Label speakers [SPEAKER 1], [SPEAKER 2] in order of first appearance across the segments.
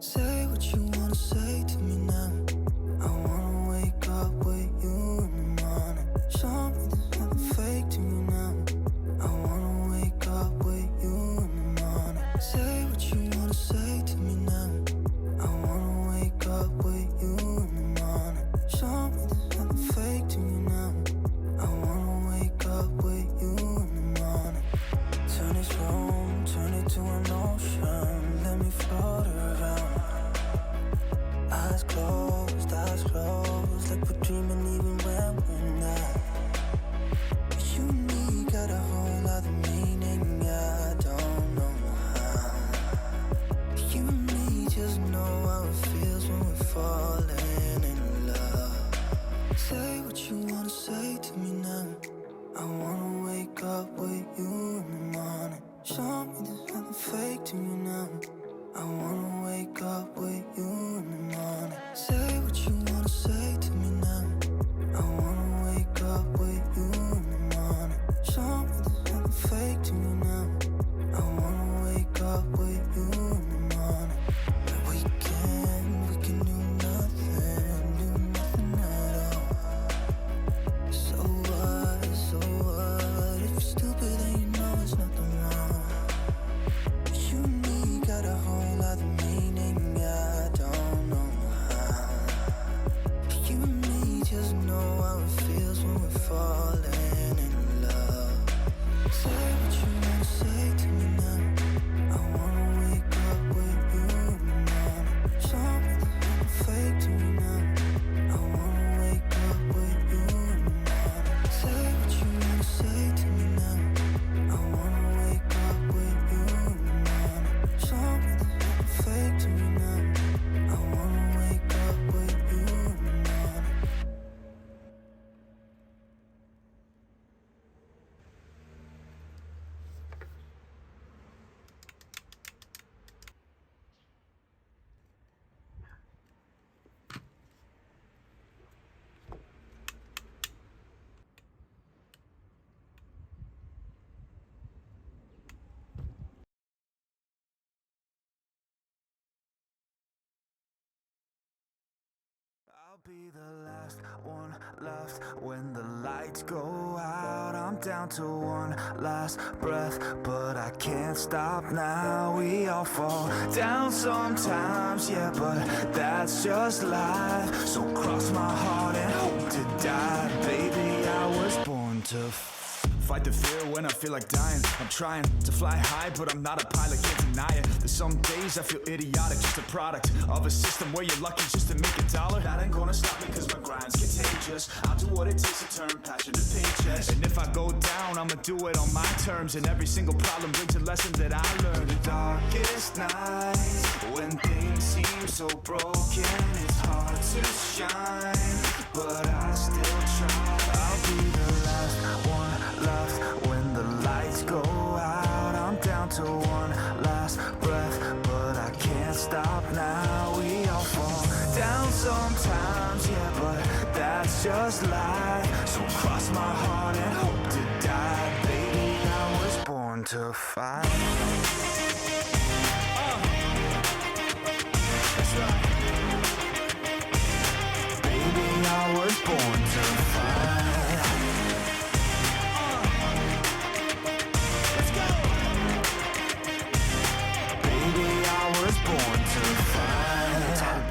[SPEAKER 1] Say what you wanna say to me now. I wanna wake up with you in the morning. Show me there's nothing fake to me now. I wanna wake up with you in the morning. Say what you wanna say to me now. I wanna wake up with you in the morning. Show me there's nothing fake to me now. I wanna wake up with you in the morning. Turn this room, turn it to an ocean. Let me float around. Eyes closed, like we're dreaming even when we're not. You and me got a whole other meaning, I don't know how. You and me just know how it feels when we're falling in love. Say what you wanna say to me now. I wanna wake up with you in the morning. Show me there's nothing fake to me now. I wanna wake up with you in the morning. Say what you wanna say to me now. I wanna wake up with you in the morning. Show me there's nothing fake to me now. I wanna wake up with you in the morning. We can do nothing at all. So what, if you're stupid then you know it's nothing wrong. You and me got a whole other meaning, I don't know how. You and me just know how it feels when we're falling in love. Say what you wanna say to me now. I wanna wake up with you in the morning. Show me there's nothing fake to me now. I wanna wake up with you in the morning. Say what you wanna say to me now. I wanna wake up with you in the morning. Show me there's nothing fake to me now. I wanna wake up with you in the morning.
[SPEAKER 2] I'll be the last one left when the lights go out. I'm down to one last breath, but I can't stop now. We all fall down sometimes, yeah, but that's just life. So cross my heart and hope to die. Baby, I was born to fight the fear when I feel like dying. I'm trying to fly high, but I'm not a pilot, can't deny it. There's some days I feel idiotic, just a product of a system where you're lucky just to make a dollar. That ain't gonna stop me cause my grind's contagious. I'll do what it takes to turn passion to paychecks. And if I go down, I'ma do it on my terms. And every single problem brings a lesson that I learned. The darkest nights, when things seem so broken, it's hard to shine, but I still try. I'll be the last one left when the lights go out. I'm down to one last breath, but I can't stop now. We all fall down sometimes, yeah, but that's just life. So cross my heart and hope to die. Baby, I was born to fight. That's right. Baby, I was born to fight.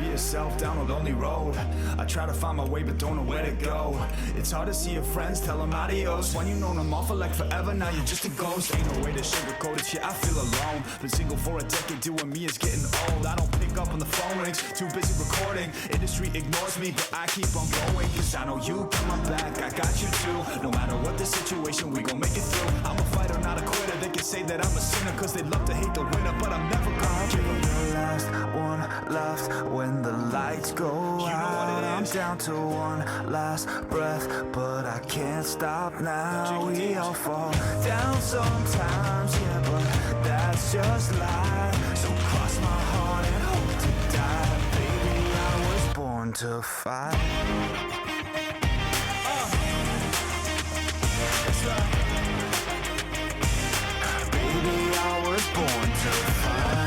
[SPEAKER 2] Yourself down a lonely road. I try to find my way but don't know where to go. It's hard to see your friends, tell them adios. When you know them all for like forever, now you're just a ghost. Ain't no way to sugarcoat it, yeah, I feel alone. Been single for a decade, doing me is getting old. I don't pick up when the phone rings, too busy recording. Industry ignores me, but I keep on going. Cause I know you got my back, I got you too. No matter what the situation, we gon' make it through. I'm a fighter, not a quitter. They can say that I'm a sinner cause they love to hate the winner, but I'm never gonna give up. The last one left when the lights go out. I'm down to one last breath, but I can't stop now. We all fall down sometimes, yeah, but that's just life. So cross my heart and hope to die. Baby, I was born to fight. That's right. Baby, I was born to fight.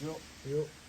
[SPEAKER 3] よ
[SPEAKER 4] よっ